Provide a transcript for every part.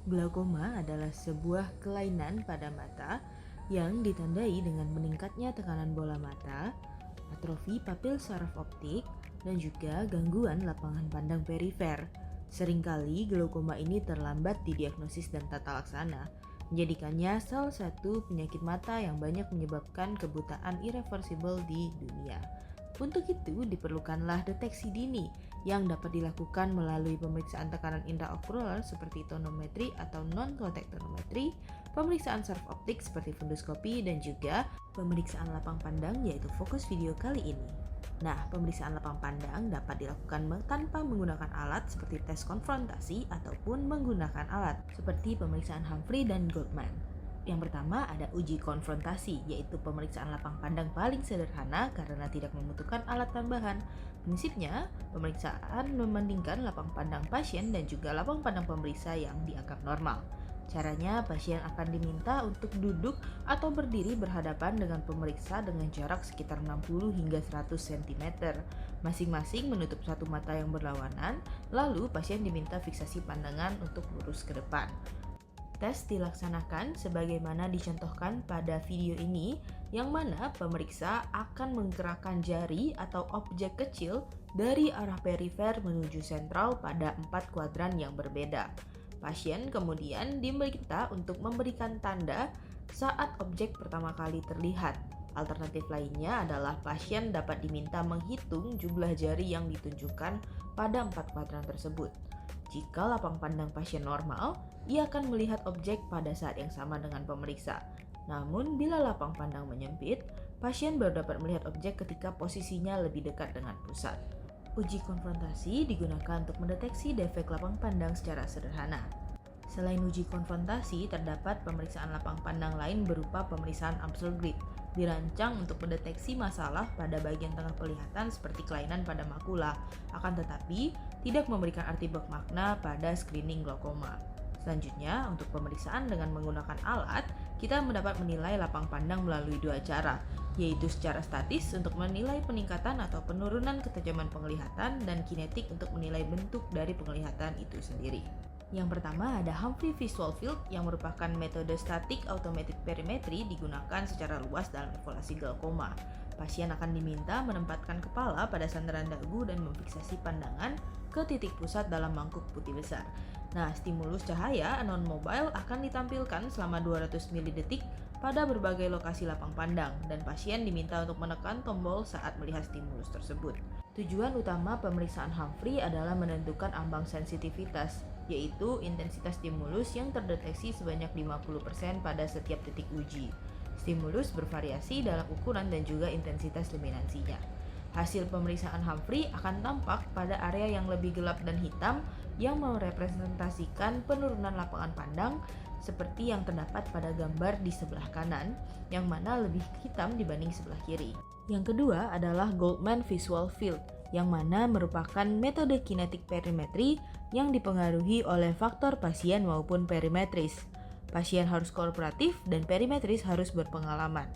Glaukoma adalah sebuah kelainan pada mata yang ditandai dengan meningkatnya tekanan bola mata, atrofi papil saraf optik, dan juga gangguan lapangan pandang perifer. Seringkali glaukoma ini terlambat didiagnosis dan tata laksana, menjadikannya salah satu penyakit mata yang banyak menyebabkan kebutaan irreversibel di dunia. Untuk itu diperlukanlah deteksi dini yang dapat dilakukan melalui pemeriksaan tekanan intraokular seperti tonometri atau non-kontak tonometri, pemeriksaan saraf optik seperti fundoskopi, dan juga pemeriksaan lapang pandang yaitu fokus video kali ini. Nah, pemeriksaan lapang pandang dapat dilakukan tanpa menggunakan alat seperti tes konfrontasi ataupun menggunakan alat seperti pemeriksaan Humphrey dan Goldman. Yang pertama ada uji konfrontasi, yaitu pemeriksaan lapang pandang paling sederhana karena tidak membutuhkan alat tambahan. Prinsipnya, pemeriksaan membandingkan lapang pandang pasien dan juga lapang pandang pemeriksa yang dianggap normal. Caranya, pasien akan diminta untuk duduk atau berdiri berhadapan dengan pemeriksa dengan jarak sekitar 60 hingga 100 cm. Masing-masing menutup satu mata yang berlawanan, lalu pasien diminta fiksasi pandangan untuk lurus ke depan. Tes dilaksanakan sebagaimana dicontohkan pada video ini, yang mana pemeriksa akan menggerakkan jari atau objek kecil dari arah perifer menuju sentral pada 4 kuadran yang berbeda. Pasien kemudian diminta untuk memberikan tanda saat objek pertama kali terlihat. Alternatif lainnya adalah pasien dapat diminta menghitung jumlah jari yang ditunjukkan pada 4 kuadran tersebut. Jika lapang pandang pasien normal, ia akan melihat objek pada saat yang sama dengan pemeriksa. Namun, bila lapang pandang menyempit, pasien baru dapat melihat objek ketika posisinya lebih dekat dengan pusat. Uji konfrontasi digunakan untuk mendeteksi defek lapang pandang secara sederhana. Selain uji konfrontasi, terdapat pemeriksaan lapang pandang lain berupa pemeriksaan Amsel Grid, dirancang untuk mendeteksi masalah pada bagian tengah penglihatan seperti kelainan pada makula, akan tetapi tidak memberikan arti bermakna pada screening glaukoma. Selanjutnya, untuk pemeriksaan dengan menggunakan alat, kita mendapat menilai lapang pandang melalui dua cara, yaitu secara statis untuk menilai peningkatan atau penurunan ketajaman penglihatan dan kinetik untuk menilai bentuk dari penglihatan itu sendiri. Yang pertama ada Humphrey Visual Field yang merupakan metode static automated perimetry digunakan secara luas dalam evaluasi glaukoma. Pasien akan diminta menempatkan kepala pada sandaran dagu dan memfiksasi pandangan ke titik pusat dalam mangkuk putih besar. Nah, stimulus cahaya non-mobile akan ditampilkan selama 200 mili pada berbagai lokasi lapang pandang dan pasien diminta untuk menekan tombol saat melihat stimulus tersebut. Tujuan utama pemeriksaan Humphrey adalah menentukan ambang sensitivitas, yaitu intensitas stimulus yang terdeteksi sebanyak 50% pada setiap titik uji. Stimulus bervariasi dalam ukuran dan juga intensitas luminansinya. Hasil pemeriksaan Humphrey akan tampak pada area yang lebih gelap dan hitam yang merepresentasikan penurunan lapangan pandang seperti yang terdapat pada gambar di sebelah kanan, yang mana lebih hitam dibanding sebelah kiri. Yang kedua adalah Goldman Visual Field, yang mana merupakan metode kinetik perimetri yang dipengaruhi oleh faktor pasien maupun perimetris. Pasien harus kooperatif dan perimetris harus berpengalaman.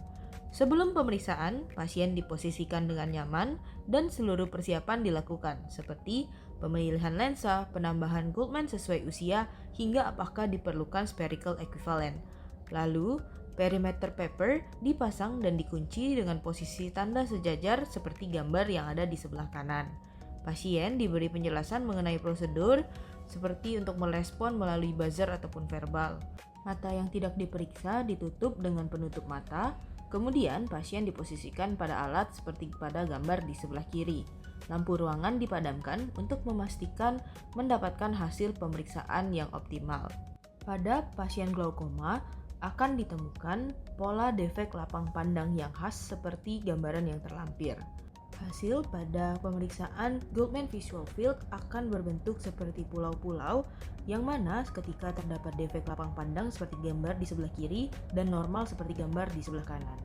Sebelum pemeriksaan, pasien diposisikan dengan nyaman dan seluruh persiapan dilakukan, seperti pemilihan lensa, penambahan Goldman sesuai usia, hingga apakah diperlukan spherical equivalent. Lalu, perimeter paper dipasang dan dikunci dengan posisi tanda sejajar seperti gambar yang ada di sebelah kanan. Pasien diberi penjelasan mengenai prosedur, seperti untuk merespon melalui buzzer ataupun verbal. Mata yang tidak diperiksa ditutup dengan penutup mata. Kemudian pasien diposisikan pada alat seperti pada gambar di sebelah kiri. Lampu ruangan dipadamkan untuk memastikan mendapatkan hasil pemeriksaan yang optimal. Pada pasien glaukoma akan ditemukan pola defek lapang pandang yang khas seperti gambaran yang terlampir. Hasil pada pemeriksaan Goldman Visual Field akan berbentuk seperti pulau-pulau yang mana ketika terdapat defek lapang pandang seperti gambar di sebelah kiri dan normal seperti gambar di sebelah kanan.